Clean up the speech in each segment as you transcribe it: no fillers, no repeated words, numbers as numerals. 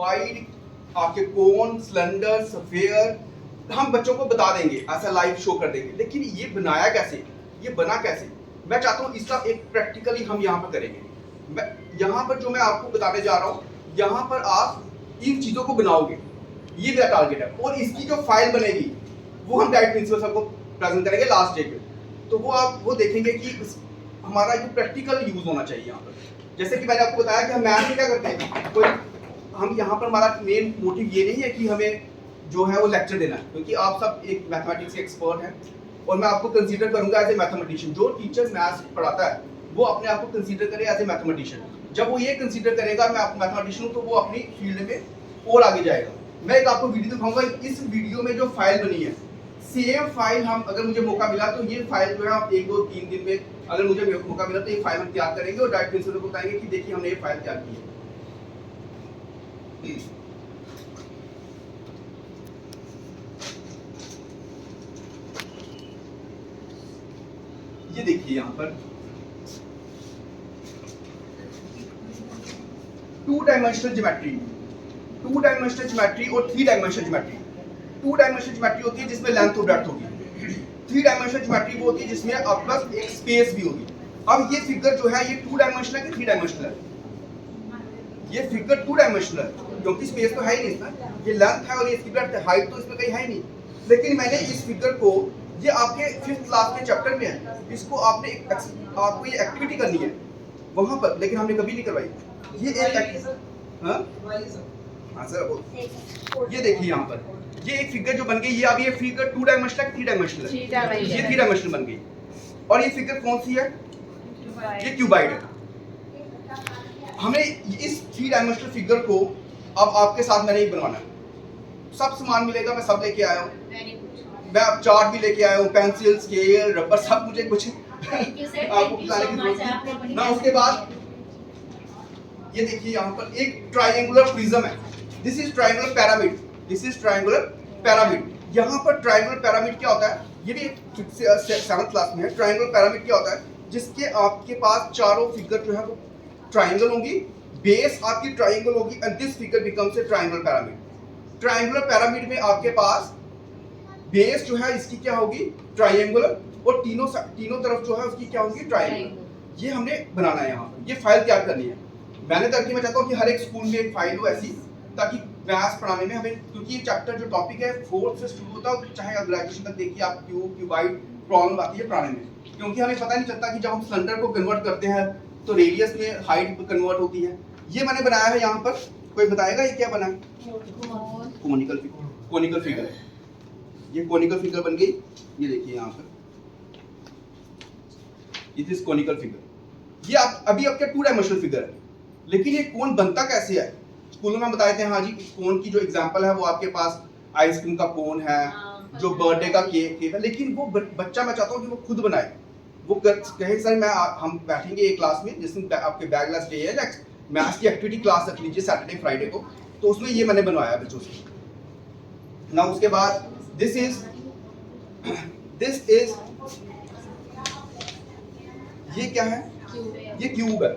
Wide आपके कोन, cylinder, sphere हम बच्चों को बता देंगे, ऐसा लाइव शो कर देंगे। लेकिन ये बनाया कैसे, ये बना कैसे, मैं चाहता हूँ इसका एक प्रैक्टिकली हम यहाँ पर करेंगे। मैं यहाँ पर जो मैं आपको बताने जा रहा हूँ, यहाँ पर आप इन चीज़ों को बनाओगे, ये मेरा टारगेट है। और इसकी जो फाइल बनेगी वो हम डायरेक्ट प्रिंसिपल सर को प्रेजेंट करेंगे लास्ट डे पे। तो वो आप वो देखेंगे कि हमारा जो प्रैक्टिकल यूज होना चाहिए यहाँ पर। जैसे कि मैंने आपको बताया कि हम मैथ में क्या करते हैं, कोई हम यहाँ पर हमारा मेन मोटिव ये नहीं है कि हमें जो है वो लेक्चर देना है, क्योंकि आप सब एक मैथमेटिक्स के एक्सपर्ट हैं और मैं आपको कंसीडर करूंगा एज ए मैथमेटिशियन। जो टीचर मैथ्स पढ़ाता है वो अपने आप को कंसीडर करे एज ए मैथमेटिशियन। जब वो ये कंसीडर करेगा मैं मैथमेटिशियन हूँ, तो वो अपनी फील्ड में और आगे जाएगा। मैं एक आपको वीडियो दिखाऊंगा, इस वीडियो में जो फाइल बनी है सेम फाइल हम, अगर मुझे मौका मिला तो ये फाइल जो है आप 1, 2, 3 दिन में, अगर मुझे मौका मिला तो ये फाइल हम तैयार करेंगे और डायरेक्ट प्रिंसिपल को बताएंगे कि देखिए हमने ये फाइल तैयार की है। ये देखिए यहाँ पर 2 डायमेंशनल ज्योमेट्री, 2 डायमेंशनल ज्योमेट्री और 3 डायमेंशनल ज्योमेट्री। 2 डायमेंशनल ज्योमेट्री होती है जिसमें लेंथ और ब्रेड्थ होगी। 3 डायमेंशनल ज्योमेट्री वो होती है जिसमें आपके पास एक स्पेस भी होगी। अब ये फिगर जो है ये 2 डायमेंशनल है कि 3 डायमेंशनल है? ये फिगर 2 डायमेंशनल है क्योंकि स्पेस तो है ही नहीं इसमें, ये लेंथ है और ये इसकी ब्रेड्थ है, हाइट तो इसमें कहीं है ही नहीं। लेकिन मैंने इस फिगर को, ये आपके 5th क्लास के चैप्टर में है, इसको आपने आपको ये एक्टिविटी करनी है वहां पर, लेकिन हमने कभी नहीं करवाई। ये एक हाँ सर, ये देखिए यहाँ पर ये एक फिगर जो बन गई, ये अब ये फिगर 2 डायमेंशनल है, 3 डायमेंशनल है? ये 3 डायमेंशनल बन गई। और ये फिगर कौन सी है? ये क्यूबाइड है। हमें इस 3 डायमेंशनल फिगर को अब आपके साथ मैंने ही बनवाना है। सब सामान मिलेगा, मैं सब लेके आया हूँ, मैं अब चार्ट भी लेके आया हूँ, पेंसिल, स्केल, रबर, सब मुझे कुछ आपको बताने की जरूरत नहीं ना। उसके बाद ये देखिए यहाँ पर एक ट्रायंगुलर प्रिज्म है, this is triangular pyramid, this is triangular pyramid. यहाँ पर ट्रायंगुलर पिरामिड क्या होता है, ये भी 7th क्लास में है। ट्रायंगुलर पिरामिड क्या होता है, जिसके आपके पास चारों फिगर जो है वो ट्रायंगल होंगी, बेस आपकी ट्रायंगल होगी and this figure becomes a triangular pyramid. Triangular pyramid में आपके पास बेस जो है इसकी क्या होगी, ट्रायंगुलर, और तीनों तरफ जो है उसकी क्या होगी, ट्रायंगुलर। ये हमने बनाना है यहाँ पर, ये फाइल तैयार करनी है। मैंने तक मैं चाहता हूँ कि हर एक स्कूल में एक फाइल हो ऐसी, ताकि मैथ्स पढ़ाने में हमें, क्योंकि ये चैप्टर जो टॉपिक है 4th से शुरू होता है, चाहे ग्रेजुएशन तक देखिए आप क्यूबाइड प्रॉब्लम आती है पढ़ाने में, क्योंकि हमें पता नहीं चलता कि जब हम सिलेंडर को कन्वर्ट करते हैं तो रेडियस में हाइट कन्वर्ट होती है। ये मैंने बनाया है यहाँ पर, कोई बताएगा ये क्या बना है? कोनिकल फिगर है। ये कोनिकल फिगर बन गई, ये देखिए यहाँ पर, इट इज कोनिकल फिगर। ये आप अभी आपका 2 डायमेंशनल फिगर है, लेकिन ये कोन बनता कैसे है? स्कूलों में बताए थे, हाँ जी, कोन की जो एग्जांपल है वो आपके पास आइसक्रीम का कोन है, जो बर्थडे का केक है, लेकिन वो बच्चा मैं चाहता हूँ कि वो खुद बनाए। वो कहे सर हम बैठेंगे एक क्लास में, जिस दिन आपके बैकलेस डे है, नेक्स्ट मैथ्स की एक्टिविटी क्लास रख लीजिए सैटरडे फ्राइडे को, तो उसमें ये मैंने बनवाया बच्चों से ना। उसके बाद दिस इज ये क्या है, ये क्यूब है,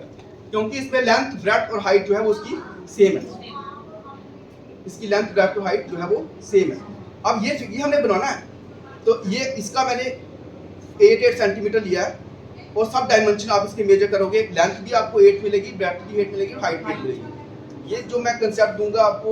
क्योंकि इसमें लेंथ, ब्रेड्थ और हाइट जो है वो उसकी सेम है, इसकी लेंथ, ब्रेड्थ और हाइट जो है वो सेम है। अब ये हमने बनाना है, तो ये इसका मैंने 8 सेंटीमीटर लिया है और सब डायमेंशन आप इसके मेजर करोगे, लेंथ भी आपको 8 मिलेगी, ब्रेड्थ भी 8 मिलेगी, हाइट भी 8 मिलेगी। ये जो मैं कंसेप्ट दूंगा आपको